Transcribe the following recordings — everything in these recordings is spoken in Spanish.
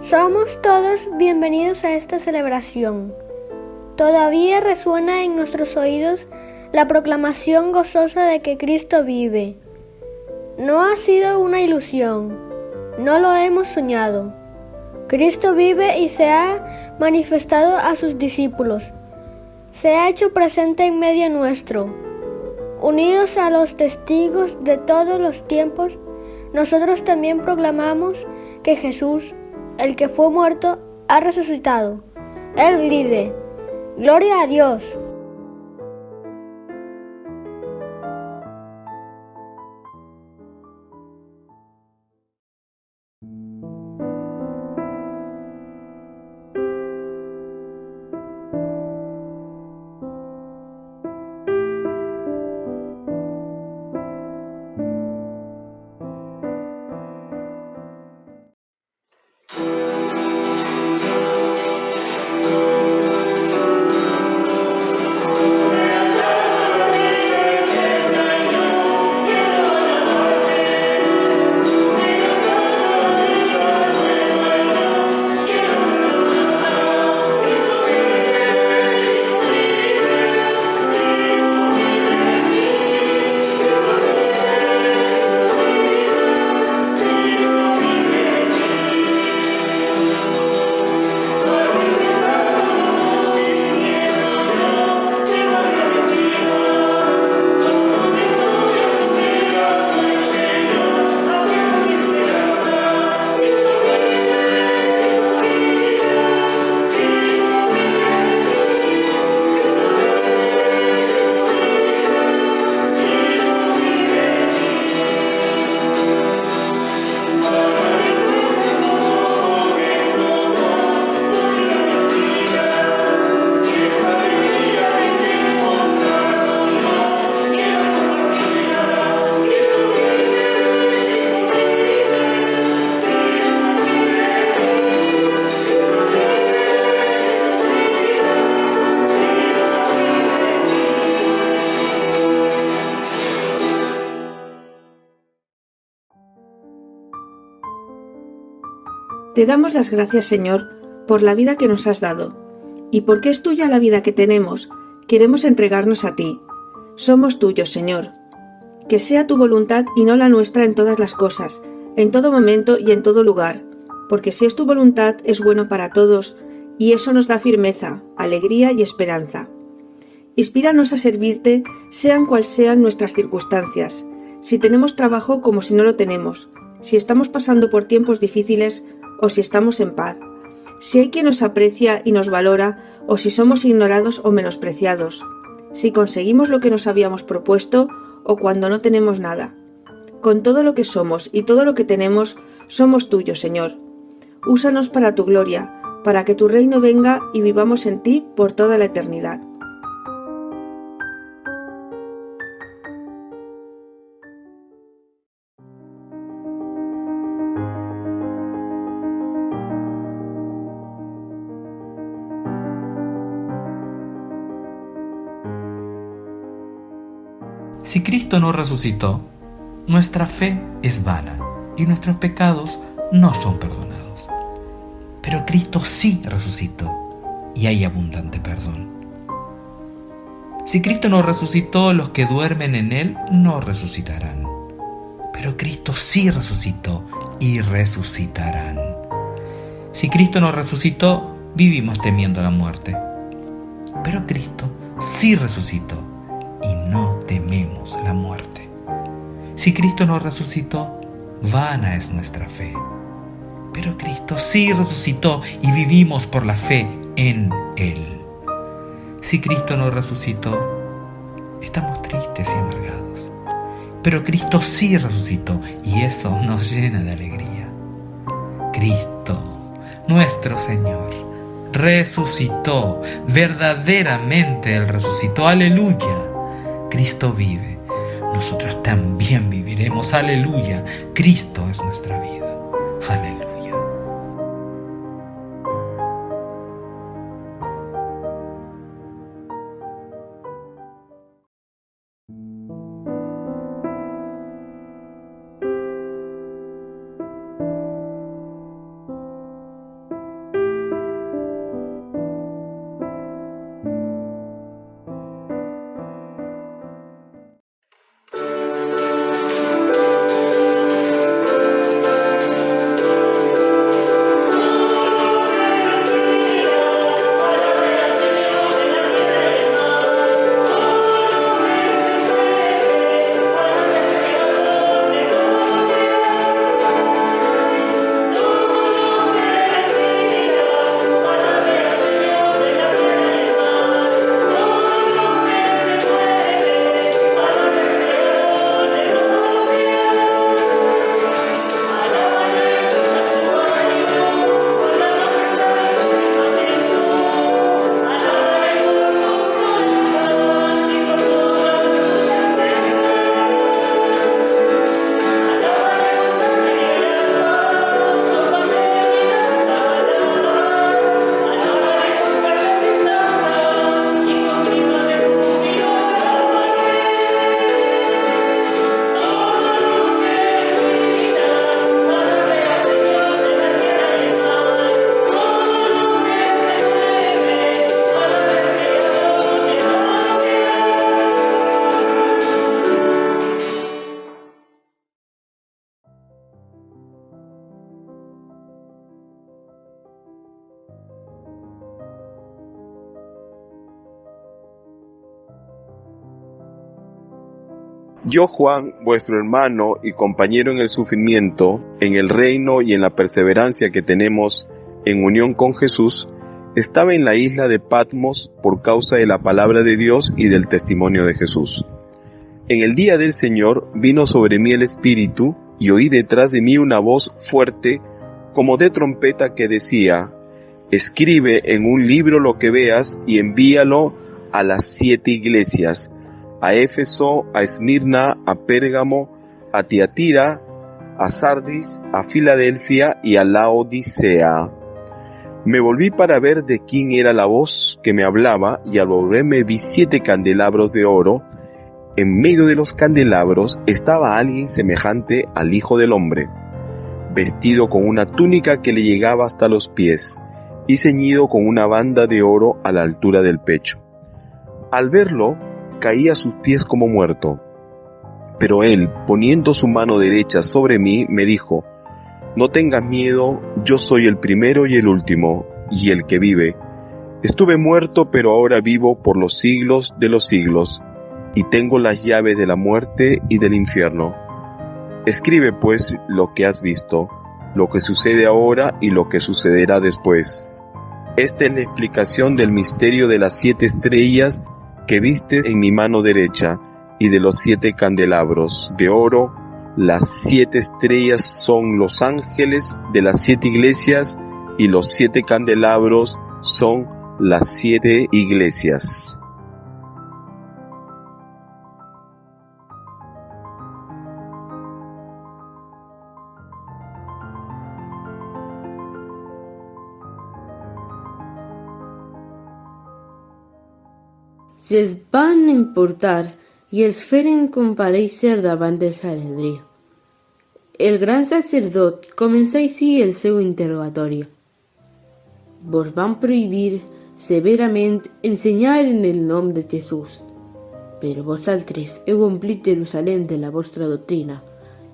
Somos todos bienvenidos a esta celebración. Todavía resuena en nuestros oídos la proclamación gozosa de que Cristo vive. No ha sido una ilusión, no lo hemos soñado. Cristo vive y se ha manifestado a sus discípulos. Se ha hecho presente en medio nuestro. Unidos a los testigos de todos los tiempos, nosotros también proclamamos que Jesús, el que fue muerto, ha resucitado. Él vive. ¡Gloria a Dios! Te damos las gracias, Señor, por la vida que nos has dado, y porque es tuya la vida que tenemos, queremos entregarnos a ti. Somos tuyos, Señor. Que sea tu voluntad y no la nuestra en todas las cosas, en todo momento y en todo lugar, porque si es tu voluntad es bueno para todos, y eso nos da firmeza, alegría y esperanza. Inspíranos a servirte, sean cual sean nuestras circunstancias, si tenemos trabajo como si no lo tenemos, si estamos pasando por tiempos difíciles o si estamos en paz, si hay quien nos aprecia y nos valora o si somos ignorados o menospreciados, si conseguimos lo que nos habíamos propuesto o cuando no tenemos nada. Con todo lo que somos y todo lo que tenemos, somos tuyos, Señor. Úsanos para tu gloria, para que tu reino venga y vivamos en ti por toda la eternidad. Si Cristo no resucitó, nuestra fe es vana y nuestros pecados no son perdonados. Pero Cristo sí resucitó y hay abundante perdón. Si Cristo no resucitó, los que duermen en Él no resucitarán. Pero Cristo sí resucitó y resucitarán. Si Cristo no resucitó, vivimos temiendo la muerte. Pero Cristo sí resucitó y no tememos la muerte. Si Cristo no resucitó, vana es nuestra fe. Pero Cristo sí resucitó y vivimos por la fe en Él. Si Cristo no resucitó, estamos tristes y amargados. Pero Cristo sí resucitó y eso nos llena de alegría. Cristo, nuestro Señor, resucitó. Verdaderamente Él resucitó. ¡Aleluya! Cristo vive, nosotros también viviremos. ¡Aleluya! Cristo es nuestra vida. ¡Aleluya! Yo, Juan, vuestro hermano y compañero en el sufrimiento, en el reino y en la perseverancia que tenemos en unión con Jesús, estaba en la isla de Patmos por causa de la palabra de Dios y del testimonio de Jesús. En el día del Señor vino sobre mí el Espíritu, y oí detrás de mí una voz fuerte, como de trompeta, que decía: escribe en un libro lo que veas y envíalo a las 7 iglesias, a Éfeso, a Esmirna, a Pérgamo, a Tiatira, a Sardis, a Filadelfia y a Laodicea. Me volví para ver de quién era la voz que me hablaba, y al volverme vi 7 candelabros de oro. En medio de los candelabros estaba alguien semejante al Hijo del Hombre, vestido con una túnica que le llegaba hasta los pies, y ceñido con una banda de oro a la altura del pecho. Al verlo, caí a sus pies como muerto. Pero él, poniendo su mano derecha sobre mí, me dijo: no tengas miedo, yo soy el primero y el último, y el que vive. Estuve muerto, pero ahora vivo por los siglos de los siglos, y tengo las llaves de la muerte y del infierno. Escribe pues lo que has visto, lo que sucede ahora y lo que sucederá después. Esta es la explicación del misterio de las 7 estrellas que viste en mi mano derecha, y de los 7 candelabros de oro. Las 7 estrellas son los ángeles de las 7 iglesias, y los 7 candelabros son las 7 iglesias. Si es van importar i els feren comparèixer davant del Sanedrí. El gran sacerdot comença així el seu interrogatori. Vos van prohibir severament ensenyar en el nom de Jesús, però vosaltres heu omplit Jerusalem de la vostra doctrina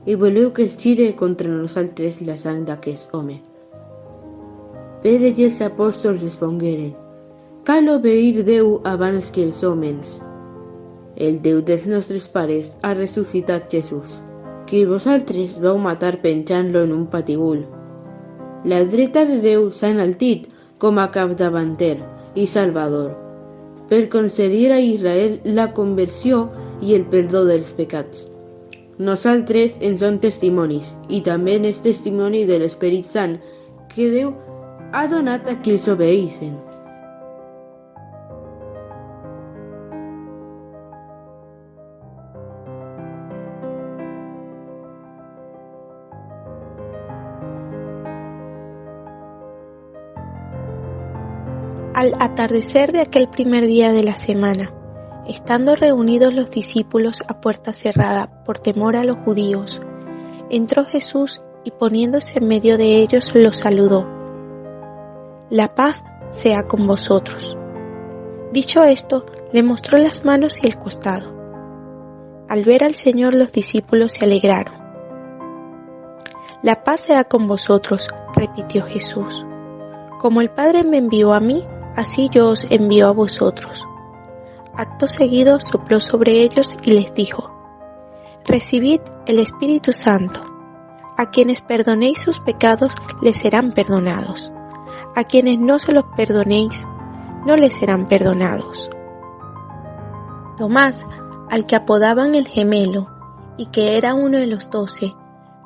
i voleu que es gire contra nosaltres la sang d'aquest home. Pere i els apòstols respongueren: cal obeir Déu abans que els homes. El Déu dels nostres pares ha ressuscitat Jesús, que vosaltres vau matar penjant-lo en un patíbul. La dreta de Déu s'ha enaltit com a capdavanter i salvador, per concedir a Israel la conversió i el perdó dels pecats. Nosaltres en som testimonis, i també és testimoni de l'Esperit Sant que Déu ha donat a qui els obeeixen. Al atardecer de aquel primer día de la semana, estando reunidos los discípulos a puerta cerrada por temor a los judíos, entró Jesús y poniéndose en medio de ellos los saludó: la paz sea con vosotros. Dicho esto, le mostró las manos y el costado. Al ver al Señor, los discípulos se alegraron. La paz sea con vosotros, repitió Jesús. Como el Padre me envió a mí, así yo os envío a vosotros. Acto seguido sopló sobre ellos y les dijo: recibid el Espíritu Santo. A quienes perdonéis sus pecados les serán perdonados. A quienes no se los perdonéis, no les serán perdonados. Tomás, al que apodaban el gemelo, y que era uno de los 12,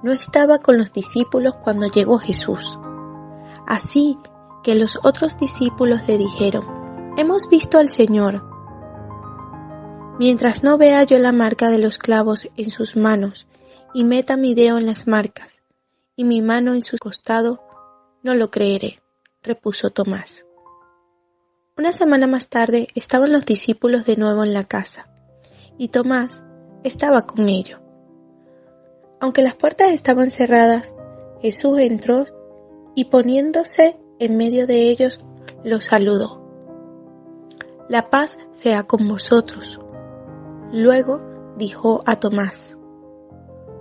no estaba con los discípulos cuando llegó Jesús. Así que los otros discípulos le dijeron: hemos visto al Señor. Mientras no vea yo la marca de los clavos en sus manos, y meta mi dedo en las marcas, y mi mano en su costado, no lo creeré, repuso Tomás. Una semana más tarde estaban los discípulos de nuevo en la casa, y Tomás estaba con ellos. Aunque las puertas estaban cerradas, Jesús entró y poniéndose en medio de ellos, los saludó: la paz sea con vosotros. Luego dijo a Tomás: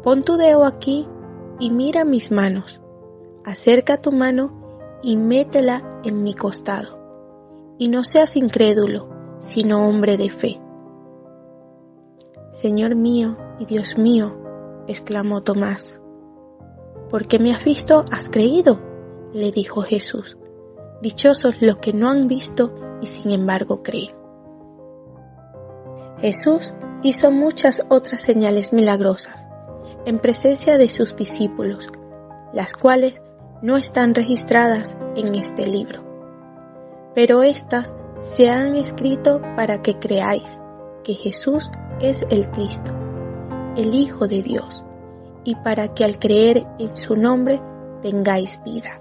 pon tu dedo aquí y mira mis manos. Acerca tu mano y métela en mi costado. Y no seas incrédulo, sino hombre de fe. Señor mío y Dios mío, exclamó Tomás. Porque me has visto, has creído, le dijo Jesús. Dichosos los que no han visto y sin embargo creen. Jesús hizo muchas otras señales milagrosas en presencia de sus discípulos, las cuales no están registradas en este libro. Pero éstas se han escrito para que creáis que Jesús es el Cristo, el Hijo de Dios, y para que al creer en su nombre tengáis vida.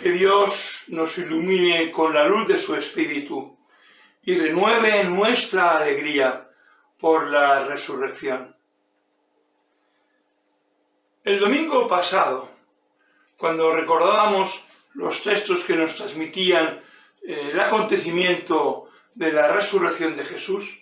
Que Dios nos ilumine con la luz de su Espíritu y renueve nuestra alegría por la resurrección. El domingo pasado, cuando recordábamos los textos que nos transmitían el acontecimiento de la resurrección de Jesús,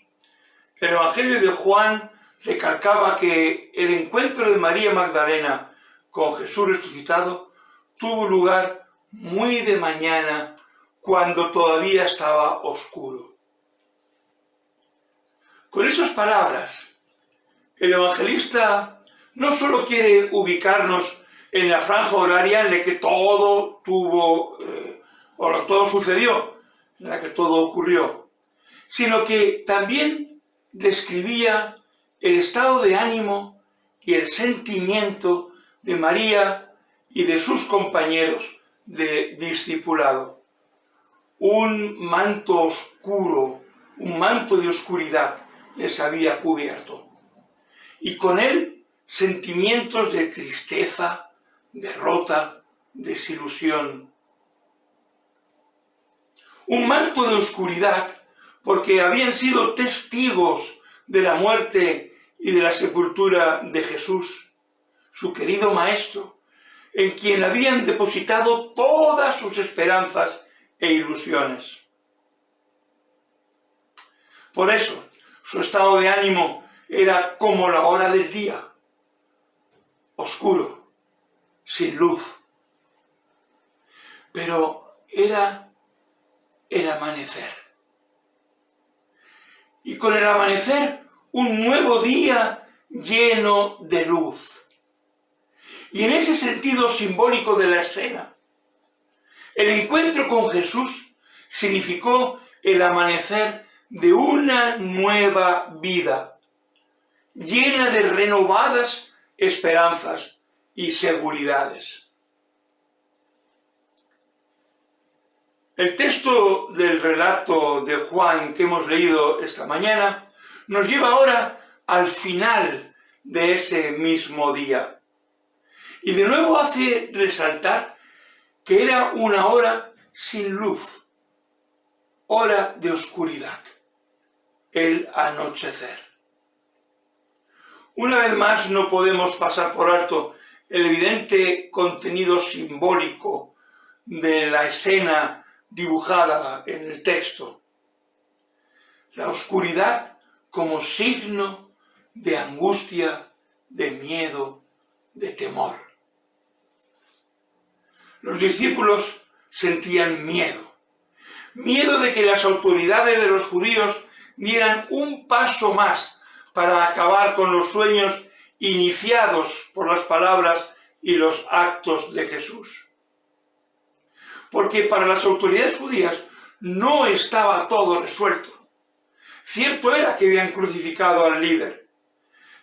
el Evangelio de Juan recalcaba que el encuentro de María Magdalena con Jesús resucitado tuvo lugar muy de mañana, cuando todavía estaba oscuro. Con esas palabras, el evangelista no solo quiere ubicarnos en la franja horaria en la que todo sucedió, en la que todo ocurrió, sino que también describía el estado de ánimo y el sentimiento de María y de sus compañeros de discipulado. Un manto oscuro, un manto de oscuridad les había cubierto. Y con él sentimientos de tristeza, derrota, desilusión. Un manto de oscuridad porque habían sido testigos de la muerte y de la sepultura de Jesús, su querido Maestro, en quien habían depositado todas sus esperanzas e ilusiones. Por eso, su estado de ánimo era como la hora del día, oscuro, sin luz. Pero era el amanecer. Y con el amanecer, un nuevo día lleno de luz. Y en ese sentido simbólico de la escena, el encuentro con Jesús significó el amanecer de una nueva vida, llena de renovadas esperanzas y seguridades. El texto del relato de Juan que hemos leído esta mañana nos lleva ahora al final de ese mismo día. Y de nuevo hace resaltar que era una hora sin luz, hora de oscuridad, el anochecer. Una vez más no podemos pasar por alto el evidente contenido simbólico de la escena dibujada en el texto. La oscuridad como signo de angustia, de miedo, de temor. Los discípulos sentían miedo de que las autoridades de los judíos dieran un paso más para acabar con los sueños iniciados por las palabras y los actos de Jesús. Porque para las autoridades judías no estaba todo resuelto. Cierto era que habían crucificado al líder,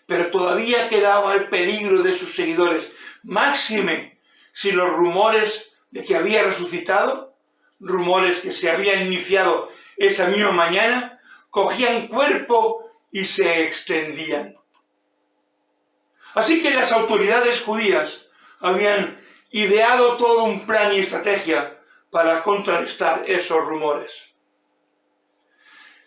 pero todavía quedaba el peligro de sus seguidores, máxime si los rumores de que había resucitado, rumores que se habían iniciado esa misma mañana, cogían cuerpo y se extendían. Así que las autoridades judías habían ideado todo un plan y estrategia para contrarrestar esos rumores.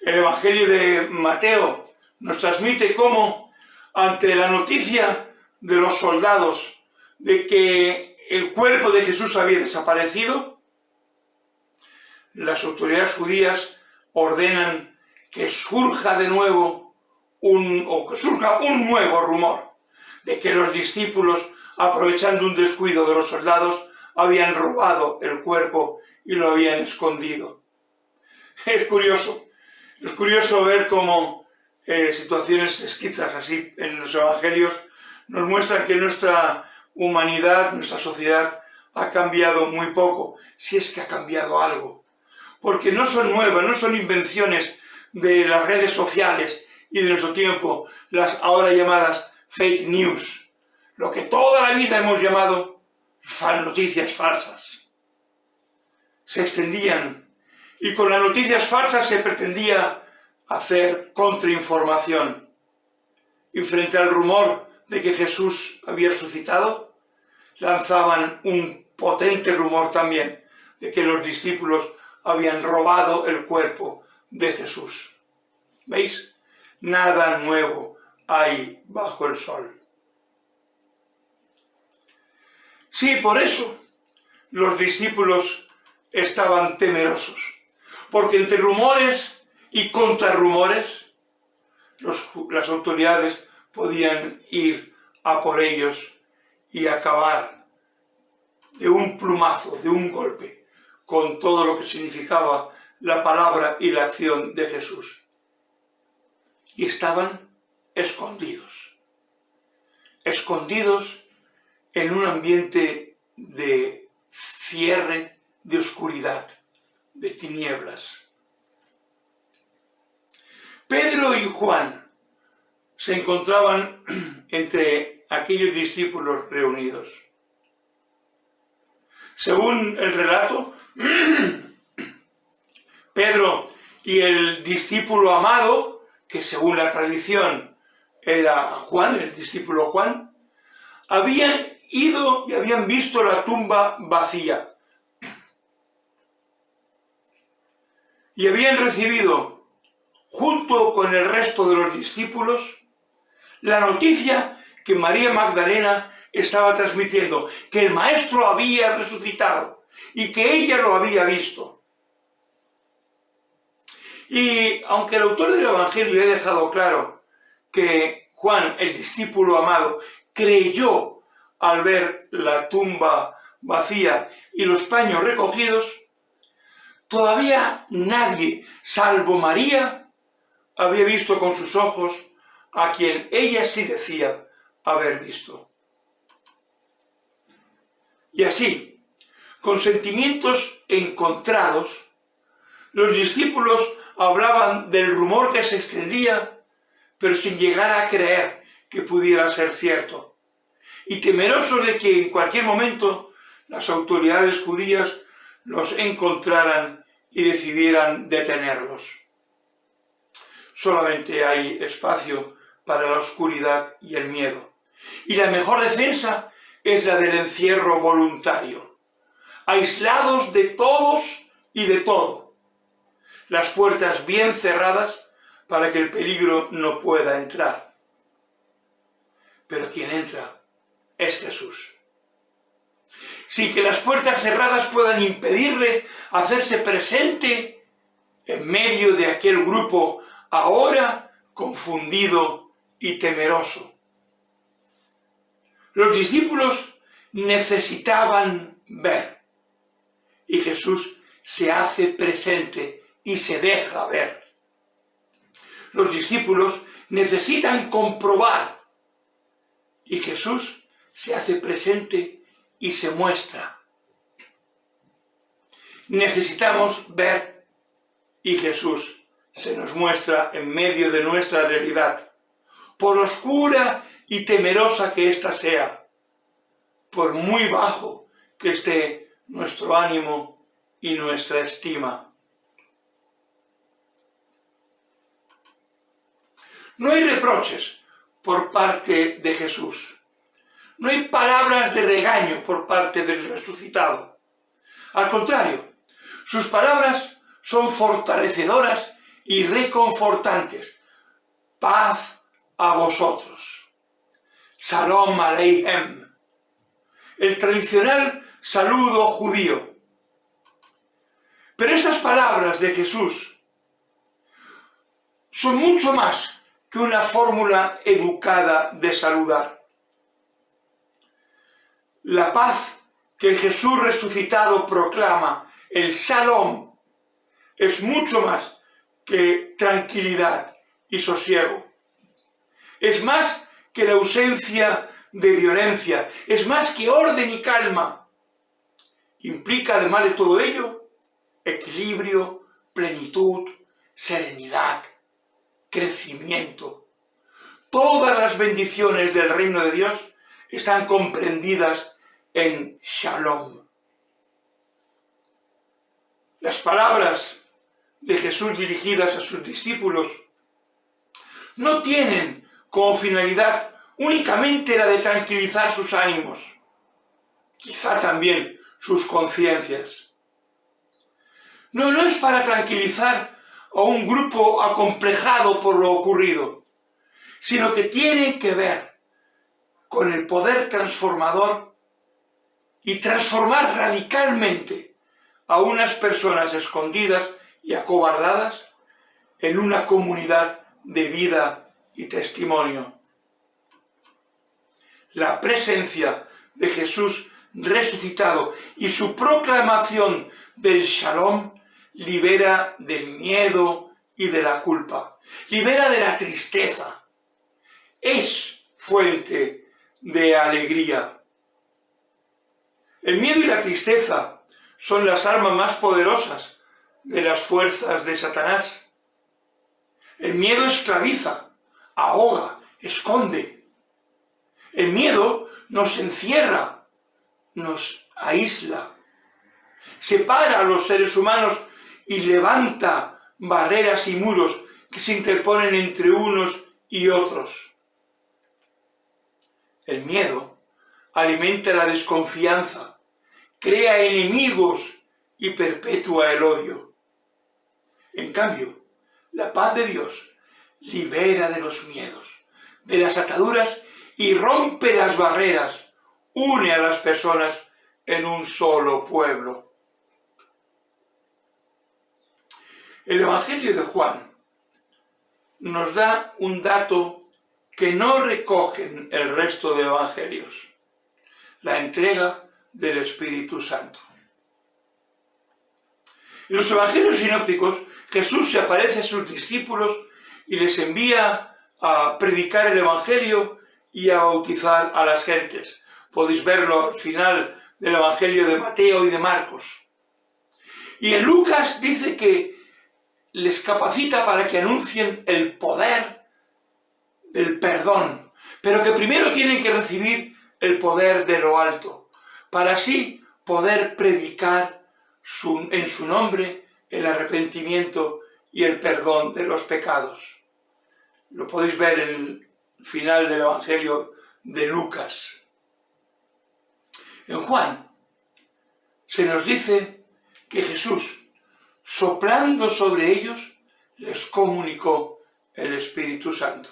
El Evangelio de Mateo nos transmite cómo, ante la noticia de los soldados de que el cuerpo de Jesús había desaparecido, las autoridades judías ordenan que surja de nuevo un nuevo rumor de que los discípulos, aprovechando un descuido de los soldados, habían robado el cuerpo y lo habían escondido. Es curioso ver cómo situaciones escritas así en los evangelios nos muestran que nuestra humanidad, nuestra sociedad, ha cambiado muy poco, si es que ha cambiado algo. Porque no son nuevas, no son invenciones de las redes sociales y de nuestro tiempo, las ahora llamadas fake news, lo que toda la vida hemos llamado noticias falsas. Se extendían y con las noticias falsas se pretendía hacer contrainformación. Y frente al rumor de que Jesús había resucitado, lanzaban un potente rumor también de que los discípulos habían robado el cuerpo de Jesús. ¿Veis? Nada nuevo hay bajo el sol. Sí, por eso los discípulos estaban temerosos, porque entre rumores y contrarrumores las autoridades podían ir a por ellos y acabar de un plumazo, de un golpe, con todo lo que significaba la palabra y la acción de Jesús. Y estaban escondidos en un ambiente de cierre, de oscuridad, de tinieblas. Pedro y Juan se encontraban entre aquellos discípulos reunidos. Según el relato, Pedro y el discípulo amado, que según la tradición era Juan, el discípulo Juan, habían ido y habían visto la tumba vacía. Y habían recibido, junto con el resto de los discípulos, la noticia que María Magdalena estaba transmitiendo, que el Maestro había resucitado y que ella lo había visto. Y aunque el autor del Evangelio ha dejado claro que Juan, el discípulo amado, creyó al ver la tumba vacía y los paños recogidos, todavía nadie, salvo María, había visto con sus ojos a quien ella sí decía haber visto. Y así, con sentimientos encontrados, los discípulos hablaban del rumor que se extendía, pero sin llegar a creer que pudiera ser cierto, y temerosos de que en cualquier momento las autoridades judías los encontraran y decidieran detenerlos. Solamente hay espacio para la oscuridad y el miedo. Y la mejor defensa es la del encierro voluntario, aislados de todos y de todo. Las puertas bien cerradas para que el peligro no pueda entrar. Pero quien entra es Jesús. Sin que las puertas cerradas puedan impedirle hacerse presente en medio de aquel grupo ahora confundido y temeroso. Los discípulos necesitaban ver y Jesús se hace presente y se deja ver. Los discípulos necesitan comprobar y Jesús se hace presente y se muestra. Necesitamos ver y Jesús se nos muestra en medio de nuestra realidad, por oscura y temerosa que ésta sea, por muy bajo que esté nuestro ánimo y nuestra estima. No hay reproches por parte de Jesús. No hay palabras de regaño por parte del resucitado. Al contrario, sus palabras son fortalecedoras y reconfortantes. Paz a vosotros. Shalom aleichem. El tradicional saludo judío. Pero estas palabras de Jesús son mucho más que una fórmula educada de saludar. La paz que el Jesús resucitado proclama, el Shalom, es mucho más que tranquilidad y sosiego. Es más que la ausencia de violencia, es más que orden y calma. Implica, además de todo ello, equilibrio, plenitud, serenidad, crecimiento. Todas las bendiciones del reino de Dios están comprendidas en Shalom. Las palabras de Jesús dirigidas a sus discípulos no tienen como finalidad únicamente la de tranquilizar sus ánimos, quizá también sus conciencias. No es para tranquilizar a un grupo acomplejado por lo ocurrido, sino que tiene que ver con el poder transformador y transformar radicalmente a unas personas escondidas y acobardadas en una comunidad de vida y testimonio. La presencia de Jesús resucitado y su proclamación del Shalom libera del miedo y de la culpa, libera de la tristeza, es fuente de alegría. El miedo y la tristeza son las armas más poderosas de las fuerzas de Satanás. El miedo esclaviza, ahoga, esconde. El miedo nos encierra, nos aísla, separa a los seres humanos y levanta barreras y muros que se interponen entre unos y otros. El miedo alimenta la desconfianza, crea enemigos y perpetúa el odio. En cambio, la paz de Dios libera de los miedos, de las ataduras y rompe las barreras, une a las personas en un solo pueblo. El Evangelio de Juan nos da un dato que no recogen el resto de evangelios: la entrega del Espíritu Santo. En los evangelios sinópticos, Jesús se aparece a sus discípulos y les envía a predicar el evangelio y a bautizar a las gentes. Podéis verlo al final del evangelio de Mateo y de Marcos. Y en Lucas dice que les capacita para que anuncien el poder del perdón, pero que primero tienen que recibir el poder de lo alto, para así poder predicar en su nombre el arrepentimiento y el perdón de los pecados. Lo podéis ver en el final del Evangelio de Lucas. En Juan se nos dice que Jesús, soplando sobre ellos, les comunicó el Espíritu Santo.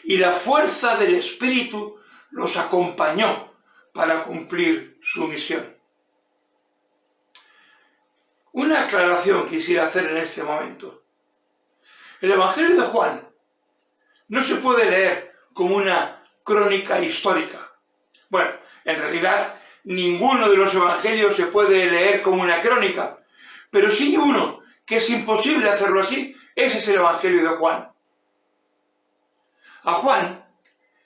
Y la fuerza del Espíritu los acompañó para cumplir su misión. Una aclaración quisiera hacer en este momento. El Evangelio de Juan no se puede leer como una crónica histórica. Bueno, en realidad ninguno de los evangelios se puede leer como una crónica, pero sí uno que es imposible hacerlo así, ese es el Evangelio de Juan. A Juan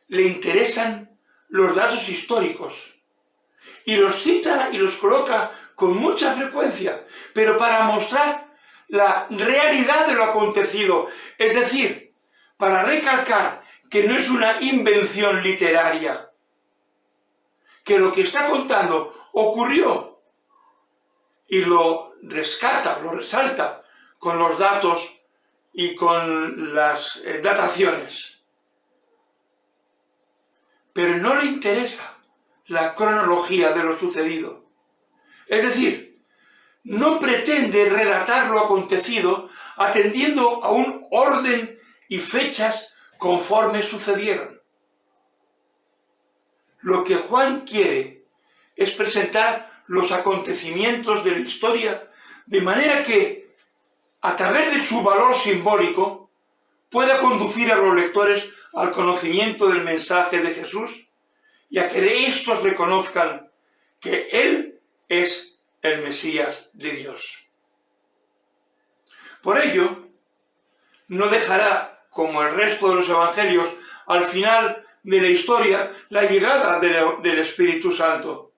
le interesan los datos históricos y los cita y los coloca con mucha frecuencia, pero para mostrar la realidad de lo acontecido, es decir, para recalcar que no es una invención literaria, que lo que está contando ocurrió, y lo rescata, lo resalta con los datos y con las dataciones. pero no le interesa la cronología de lo sucedido. Es decir, no pretende relatar lo acontecido atendiendo a un orden y fechas conforme sucedieron. Lo que Juan quiere es presentar los acontecimientos de la historia de manera que, a través de su valor simbólico, pueda conducir a los lectores al conocimiento del mensaje de Jesús y a que éstos reconozcan que Él es el Mesías de Dios. Por ello, no dejará, como el resto de los evangelios, al final de la historia, la llegada del Espíritu Santo.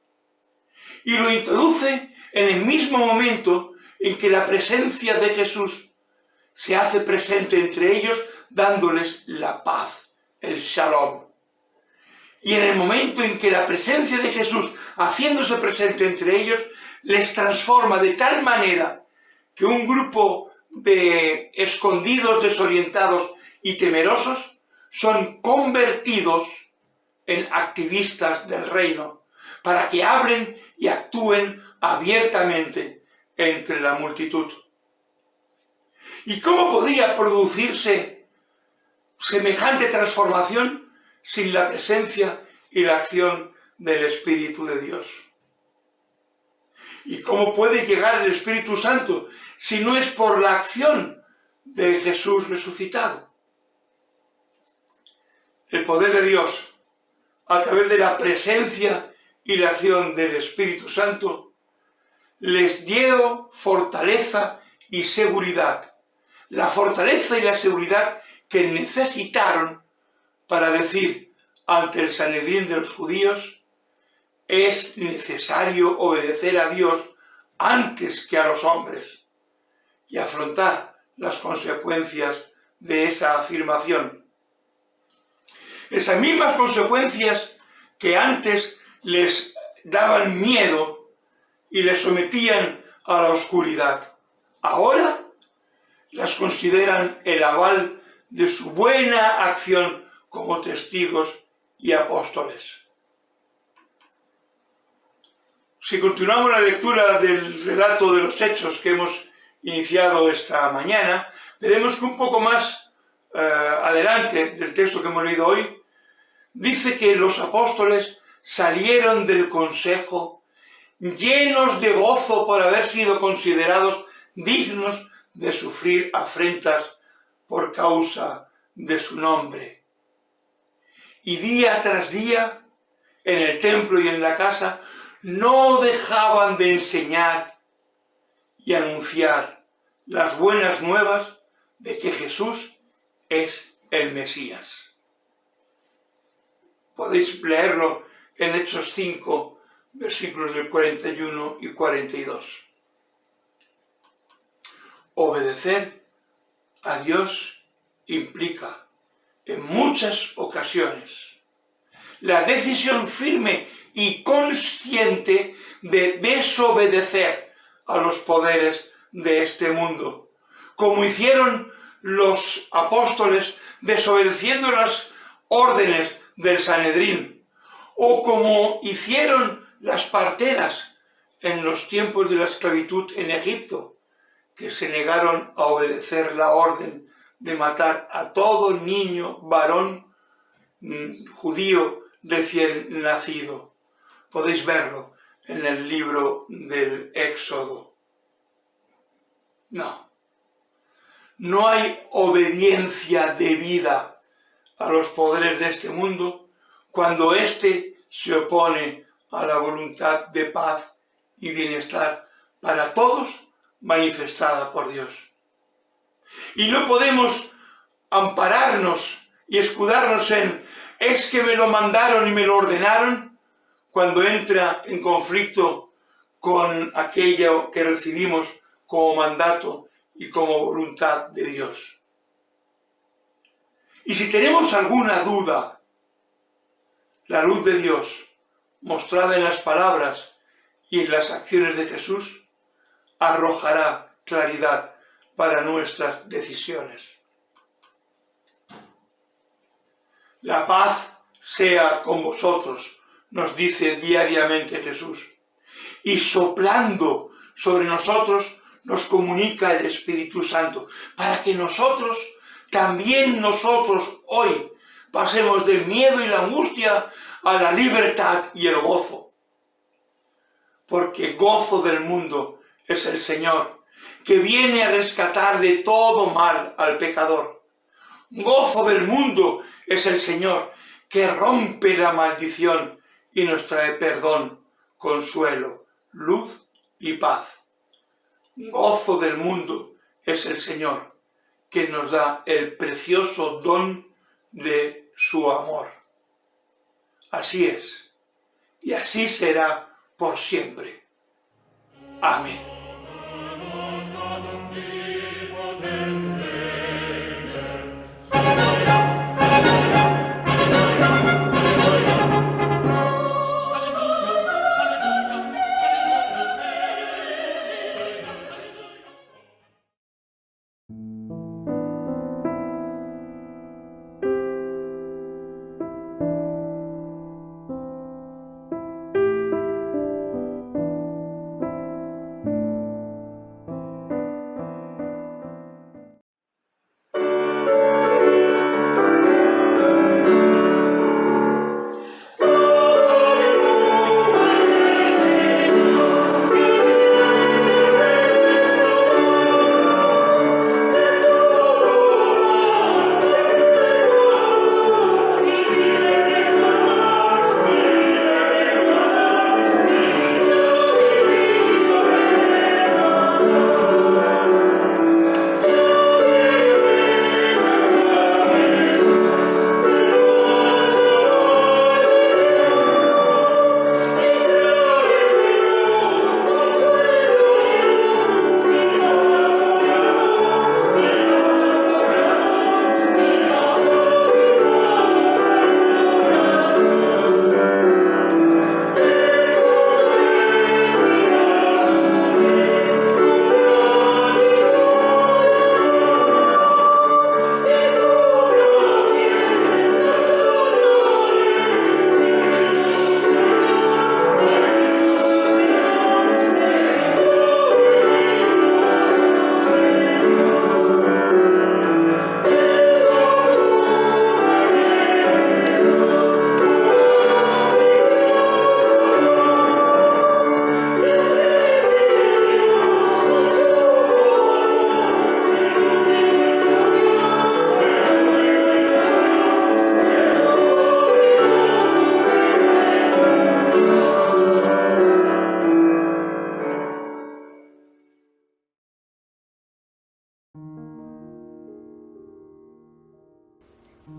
Y lo introduce en el mismo momento en que la presencia de Jesús se hace presente entre ellos, dándoles la paz, el shalom. Y en el momento en que la presencia de Jesús, haciéndose presente entre ellos, les transforma de tal manera que un grupo de escondidos, desorientados y temerosos son convertidos en activistas del reino, para que hablen y actúen abiertamente entre la multitud. ¿Y cómo podría producirse semejante transformación sin la presencia y la acción del Espíritu de Dios? ¿Y cómo puede llegar el Espíritu Santo si no es por la acción de Jesús resucitado? El poder de Dios, a través de la presencia y la acción del Espíritu Santo, les dio fortaleza y seguridad. La fortaleza y la seguridad que necesitaron para decir ante el Sanedrín de los judíos: es necesario obedecer a Dios antes que a los hombres, y afrontar las consecuencias de esa afirmación. Esas mismas consecuencias que antes les daban miedo y les sometían a la oscuridad, ahora las consideran el aval de su buena acción como testigos y apóstoles. Si continuamos la lectura del relato de los Hechos que hemos iniciado esta mañana, veremos que un poco más adelante del texto que hemos leído hoy, dice que los apóstoles salieron del consejo llenos de gozo por haber sido considerados dignos de sufrir afrentas por causa de su nombre. Y día tras día, en el templo y en la casa, no dejaban de enseñar y anunciar las buenas nuevas de que Jesús es el Mesías. Podéis leerlo en Hechos 5, versículos del 41 y 42. Obedecer a Dios implica, en muchas ocasiones, la decisión firme y consciente de desobedecer a los poderes de este mundo, como hicieron los apóstoles desobedeciendo las órdenes del Sanedrín, o como hicieron las parteras en los tiempos de la esclavitud en Egipto, que se negaron a obedecer la orden de matar a todo niño varón judío recién nacido. Podéis verlo en el libro del Éxodo. No hay obediencia debida a los poderes de este mundo cuando éste se opone a la voluntad de paz y bienestar para todos manifestada por Dios. Y no podemos ampararnos y escudarnos en «es que me lo mandaron y me lo ordenaron», cuando entra en conflicto con aquello que recibimos como mandato y como voluntad de Dios. Y si tenemos alguna duda, la luz de Dios, mostrada en las palabras y en las acciones de Jesús, arrojará claridad para nuestras decisiones. La paz sea con vosotros, nos dice diariamente Jesús. Y soplando sobre nosotros nos comunica el Espíritu Santo, para que también nosotros hoy, pasemos del miedo y la angustia a la libertad y el gozo. Porque gozo del mundo es el Señor, que viene a rescatar de todo mal al pecador. Gozo del mundo es el Señor, que rompe la maldición y nos trae perdón, consuelo, luz y paz. Gozo del mundo es el Señor, que nos da el precioso don de su amor. Así es, y así será por siempre. Amén.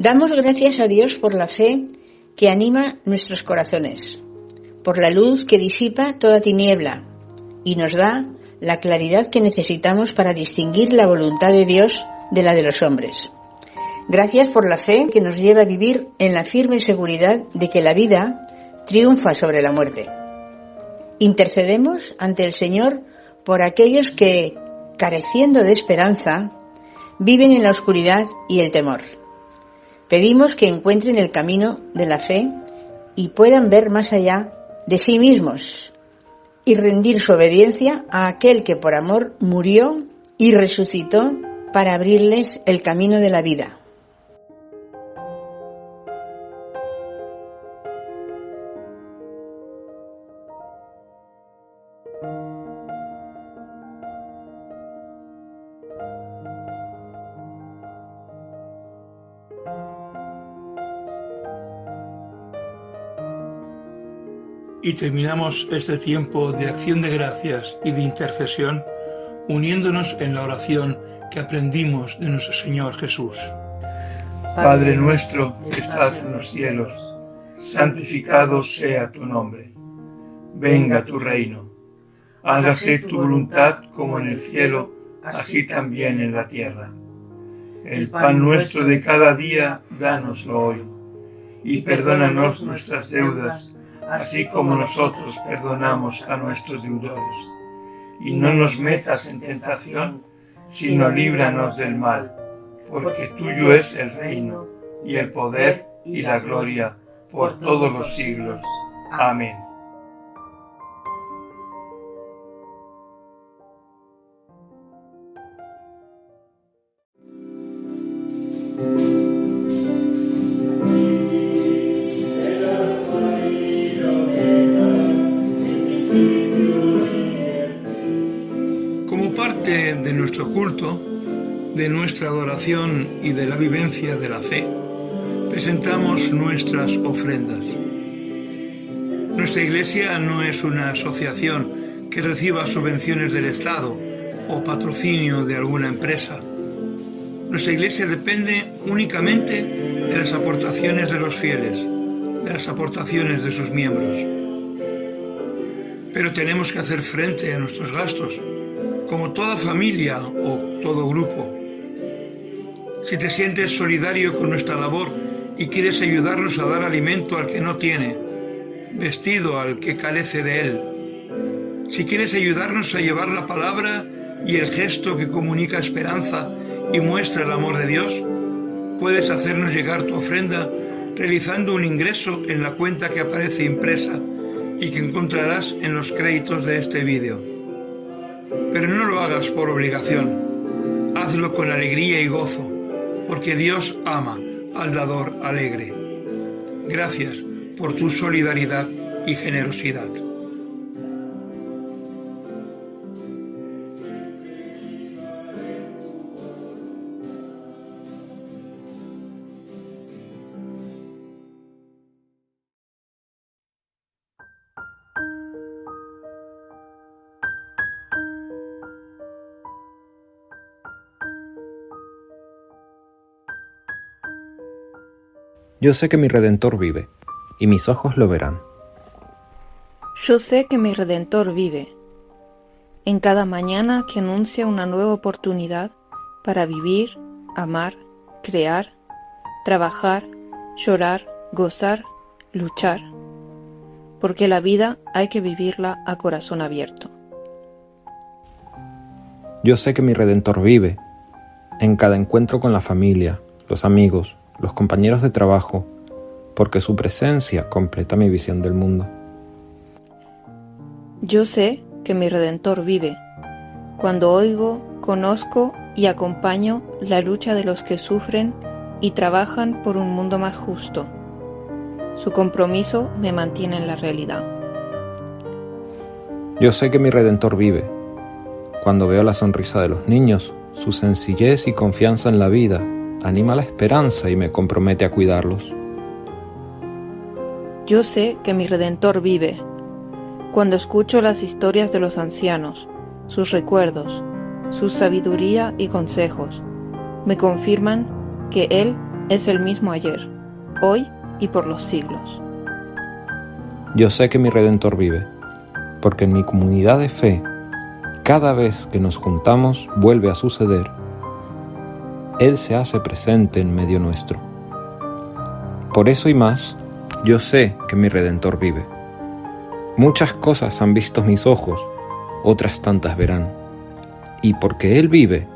Damos gracias a Dios por la fe que anima nuestros corazones, por la luz que disipa toda tiniebla y nos da la claridad que necesitamos para distinguir la voluntad de Dios de la de los hombres. Gracias por la fe que nos lleva a vivir en la firme seguridad de que la vida triunfa sobre la muerte. Intercedemos ante el Señor por aquellos que, careciendo de esperanza, viven en la oscuridad y el temor. Pedimos que encuentren el camino de la fe y puedan ver más allá de sí mismos y rendir su obediencia a aquel que por amor murió y resucitó para abrirles el camino de la vida. Y terminamos este tiempo de acción de gracias y de intercesión uniéndonos en la oración que aprendimos de nuestro Señor Jesús. Padre nuestro que estás en los cielos, santificado sea tu nombre. Venga tu reino. Hágase tu voluntad como en el cielo, así también en la tierra. El pan nuestro de cada día, dánoslo hoy. Y perdónanos nuestras deudas, así como nosotros perdonamos a nuestros deudores. Y no nos metas en tentación, sino líbranos del mal, porque tuyo es el reino, y el poder, y la gloria, por todos los siglos. Amén. Como parte de nuestro culto, de nuestra adoración y de la vivencia de la fe, presentamos nuestras ofrendas. Nuestra Iglesia no es una asociación que reciba subvenciones del Estado o patrocinio de alguna empresa. Nuestra Iglesia depende únicamente de las aportaciones de los fieles, de las aportaciones de sus miembros. Pero tenemos que hacer frente a nuestros gastos, como toda familia o todo grupo. Si te sientes solidario con nuestra labor y quieres ayudarnos a dar alimento al que no tiene, vestido al que carece de él, si quieres ayudarnos a llevar la palabra y el gesto que comunica esperanza y muestra el amor de Dios, puedes hacernos llegar tu ofrenda realizando un ingreso en la cuenta que aparece impresa y que encontrarás en los créditos de este vídeo. Pero no lo hagas por obligación, hazlo con alegría y gozo, porque Dios ama al dador alegre. Gracias por tu solidaridad y generosidad. Yo sé que mi Redentor vive, y mis ojos lo verán. Yo sé que mi Redentor vive, en cada mañana que anuncia una nueva oportunidad para vivir, amar, crear, trabajar, llorar, gozar, luchar, porque la vida hay que vivirla a corazón abierto. Yo sé que mi Redentor vive, en cada encuentro con la familia, los amigos, los compañeros de trabajo, porque su presencia completa mi visión del mundo. Yo sé que mi Redentor vive, cuando oigo, conozco y acompaño la lucha de los que sufren y trabajan por un mundo más justo. Su compromiso me mantiene en la realidad. Yo sé que mi Redentor vive, cuando veo la sonrisa de los niños, su sencillez y confianza en la vida, anima la esperanza y me compromete a cuidarlos. Yo sé que mi Redentor vive, cuando escucho las historias de los ancianos, sus recuerdos, su sabiduría y consejos, me confirman que Él es el mismo ayer, hoy y por los siglos. Yo sé que mi Redentor vive, porque en mi comunidad de fe, cada vez que nos juntamos vuelve a suceder. Él se hace presente en medio nuestro. Por eso y más, yo sé que mi Redentor vive. Muchas cosas han visto mis ojos, otras tantas verán. Y porque Él vive,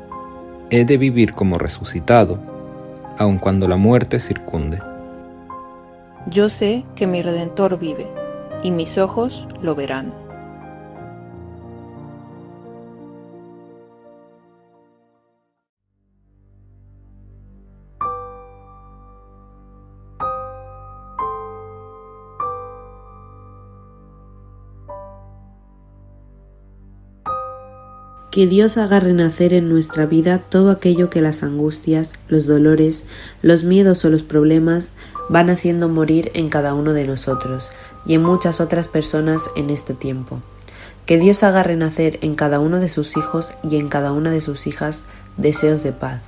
he de vivir como resucitado, aun cuando la muerte circunde. Yo sé que mi Redentor vive, y mis ojos lo verán. Que Dios haga renacer en nuestra vida todo aquello que las angustias, los dolores, los miedos o los problemas van haciendo morir en cada uno de nosotros y en muchas otras personas en este tiempo. Que Dios haga renacer en cada uno de sus hijos y en cada una de sus hijas deseos de paz,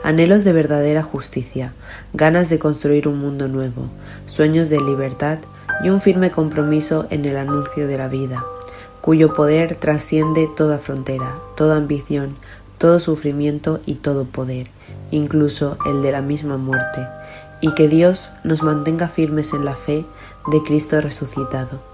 anhelos de verdadera justicia, ganas de construir un mundo nuevo, sueños de libertad y un firme compromiso en el anuncio de la vida, cuyo poder trasciende toda frontera, toda ambición, todo sufrimiento y todo poder, incluso el de la misma muerte, y que Dios nos mantenga firmes en la fe de Cristo resucitado.